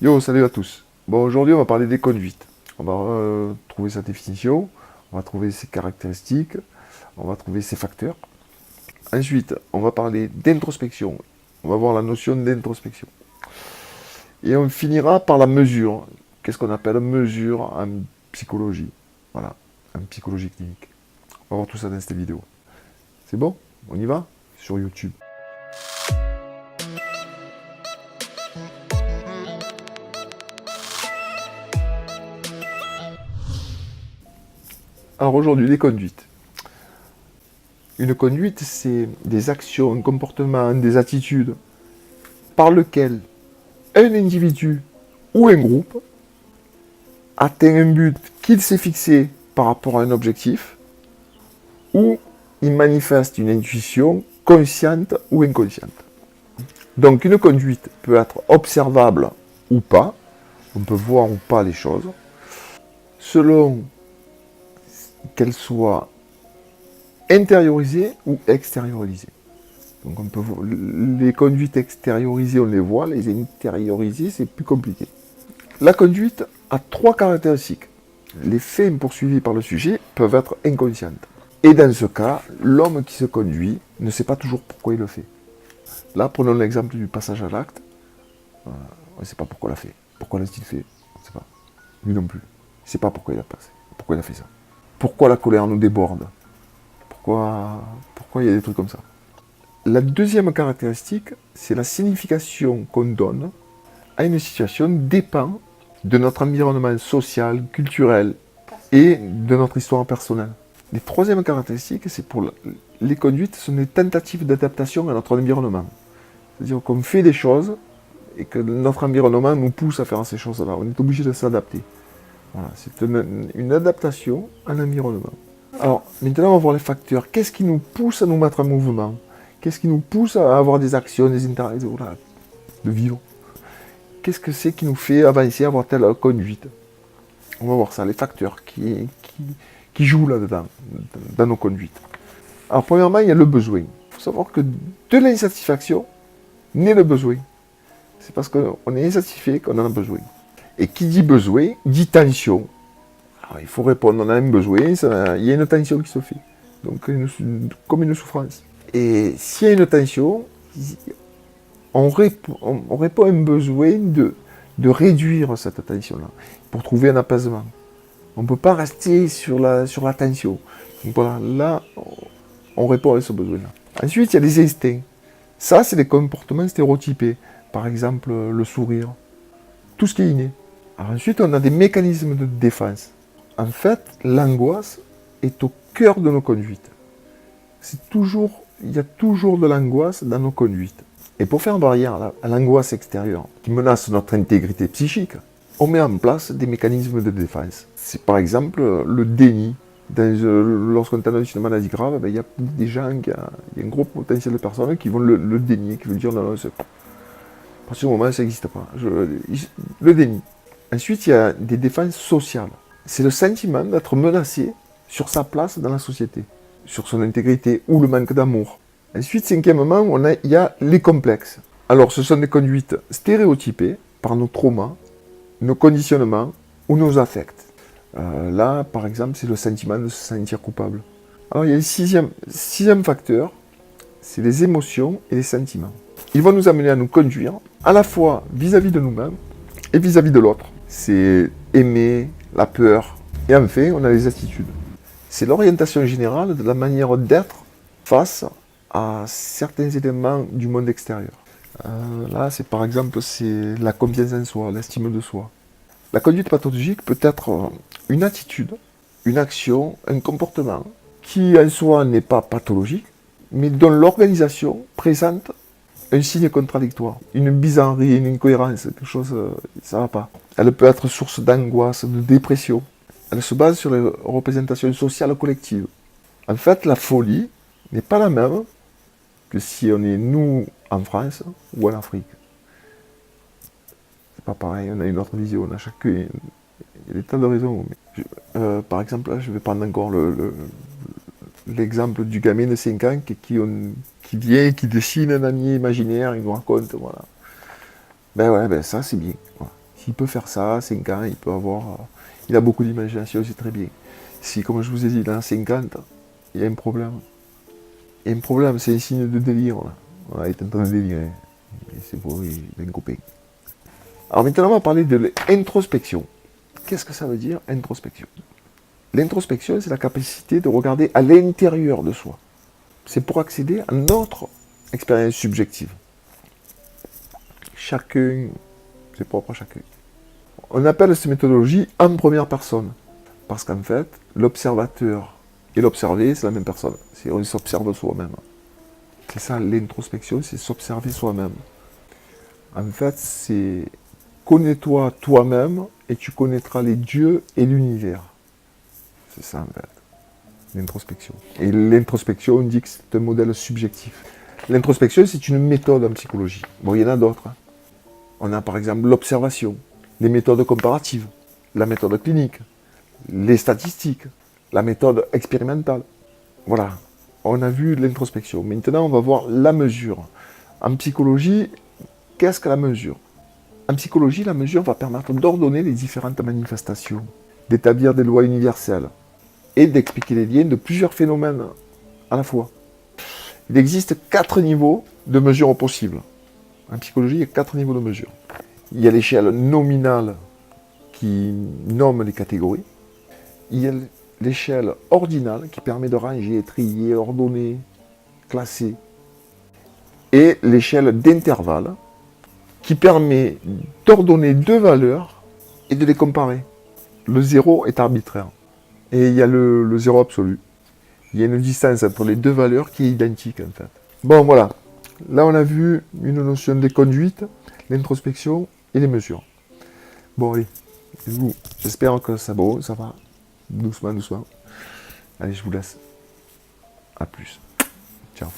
Yo, salut à tous. Bon, aujourd'hui, on va parler des conduites. On va trouver sa définition, on va trouver ses caractéristiques, on va trouver ses facteurs. Ensuite, on va parler d'introspection. On va voir la notion d'introspection. Et on finira par la mesure. Qu'est-ce qu'on appelle mesure en psychologie? Voilà, en psychologie clinique. On va voir tout ça dans cette vidéo. C'est bon? On y va? Sur YouTube. Alors aujourd'hui, les conduites. Une conduite, c'est des actions, un comportement, des attitudes par lesquelles un individu ou un groupe atteint un but qu'il s'est fixé par rapport à un objectif ou il manifeste une intuition consciente ou inconsciente. Donc une conduite peut être observable ou pas, on peut voir ou pas les choses, selon qu'elle soit intériorisée ou extériorisée. Donc on peut voir, les conduites extériorisées, on les voit, les intériorisées, c'est plus compliqué. La conduite a trois caractéristiques. Les faits poursuivis par le sujet peuvent être inconscients. Et dans ce cas, l'homme qui se conduit ne sait pas toujours pourquoi il le fait. Là, prenons l'exemple du passage à l'acte. On ne sait pas pourquoi il l'a fait. Pourquoi l'a-t-il fait? On ne sait pas. Lui non plus. Il ne sait pas pourquoi il a passé. Pourquoi il a fait ça. Pourquoi la colère nous déborde? Pourquoi il y a des trucs comme ça? La deuxième caractéristique, c'est la signification qu'on donne à une situation dépend de notre environnement social, culturel et de notre histoire personnelle. Les troisième caractéristiques, c'est pour les conduites, ce sont des tentatives d'adaptation à notre environnement. C'est-à-dire qu'on fait des choses et que notre environnement nous pousse à faire ces choses-là. On est obligé de s'adapter. Voilà, c'est une adaptation à l'environnement. Alors, maintenant, on va voir les facteurs. Qu'est-ce qui nous pousse à nous mettre en mouvement? Qu'est-ce qui nous pousse à avoir des actions, des intérêts, voilà, de vivre? Qu'est-ce que c'est qui nous fait avancer, avoir telle conduite? On va voir ça, les facteurs qui jouent là-dedans, dans nos conduites. Alors, premièrement, il y a le besoin. Il faut savoir que de l'insatisfaction naît le besoin. C'est parce qu'on est insatisfait qu'on en a besoin. Et qui dit besoin, dit tension. Alors, il faut répondre, on a un besoin, il y a une tension qui se fait. Donc, comme une souffrance. Et s'il y a une tension, on répond à un besoin de réduire cette tension-là, pour trouver un apaisement. On ne peut pas rester sur la tension. Donc voilà, là, on répond à ce besoin-là. Ensuite, il y a les instincts. Ça, c'est des comportements stéréotypés. Par exemple, le sourire. Tout ce qui est inné. Alors ensuite, on a des mécanismes de défense. En fait, l'angoisse est au cœur de nos conduites. Il y a toujours de l'angoisse dans nos conduites. Et pour faire barrière à l'angoisse extérieure qui menace notre intégrité psychique, on met en place des mécanismes de défense. C'est par exemple le déni. Lorsqu'on t'annonce une maladie grave, il y a des gens, il y a un gros potentiel de personnes qui vont le dénier, qui vont dire non, c'est pas. À partir du moment où ça n'existe pas. Le déni. Ensuite, il y a des défenses sociales. C'est le sentiment d'être menacé sur sa place dans la société, sur son intégrité ou le manque d'amour. Ensuite, cinquièmement, il y a les complexes. Alors, ce sont des conduites stéréotypées par nos traumas, nos conditionnements ou nos affects. Là, par exemple, c'est le sentiment de se sentir coupable. Alors, il y a le sixième facteur, c'est les émotions et les sentiments. Ils vont nous amener à nous conduire, à la fois vis-à-vis de nous-mêmes et vis-à-vis de l'autre. C'est aimer, la peur, et enfin, on a les attitudes. C'est l'orientation générale de la manière d'être face à certains éléments du monde extérieur. Là, c'est par exemple la confiance en soi, l'estime de soi. La conduite pathologique peut être une attitude, une action, un comportement qui en soi n'est pas pathologique, mais dont l'organisation présente un signe contradictoire, une bizarrerie, une incohérence, quelque chose, ça ne va pas. Elle peut être source d'angoisse, de dépression. Elle se base sur les représentations sociales collectives. En fait, la folie n'est pas la même que si on est nous en France ou en Afrique. C'est pas pareil, on a une autre vision, on a chacun, il y a des tas de raisons. Par exemple, là, je vais prendre encore l'exemple du gamin de 5 ans qui vient, qui dessine un ami imaginaire, il nous raconte, voilà. Ben ouais, ça c'est bien. Voilà. il peut faire ça, 5 ans, il peut avoir... il a beaucoup d'imagination, c'est très bien. Si, comme je vous ai dit, dans 50, il y a un problème. Il y a un problème, c'est un signe de délire, là. Voilà, il est en train de délirer. Et c'est beau, il est un copain. Alors maintenant, on va parler de l'introspection. Qu'est-ce que ça veut dire, introspection? L'introspection, c'est la capacité de regarder à l'intérieur de soi. C'est pour accéder à notre expérience subjective. Chacun, c'est propre à chacun. On appelle cette méthodologie en première personne. Parce qu'en fait, l'observateur et l'observé, c'est la même personne. On s'observe soi-même. C'est ça, l'introspection, c'est s'observer soi-même. En fait, c'est connais-toi toi-même et tu connaîtras les dieux et l'univers. C'est ça, en fait, l'introspection. Et l'introspection, on dit que c'est un modèle subjectif. L'introspection, c'est une méthode en psychologie. Bon, il y en a d'autres. On a par exemple l'observation, les méthodes comparatives, la méthode clinique, les statistiques, la méthode expérimentale. Voilà, on a vu l'introspection. Maintenant, on va voir la mesure. En psychologie, qu'est-ce que la mesure? En psychologie, la mesure va permettre d'ordonner les différentes manifestations, d'établir des lois universelles et d'expliquer les liens de plusieurs phénomènes à la fois. Il existe 4 niveaux de mesure possibles. En psychologie, il y a 4 niveaux de mesure. Il y a l'échelle nominale qui nomme les catégories. Il y a l'échelle ordinale qui permet de ranger, trier, ordonner, classer. Et l'échelle d'intervalle qui permet d'ordonner 2 valeurs et de les comparer. Le zéro est arbitraire. Et il y a le zéro absolu. Il y a une distance entre les 2 valeurs qui est identique en fait. Bon voilà, là on a vu une notion des conduites, l'introspection et les mesures. Bon allez, j'espère que ça va, doucement, doucement. Allez, je vous laisse. A plus. Ciao.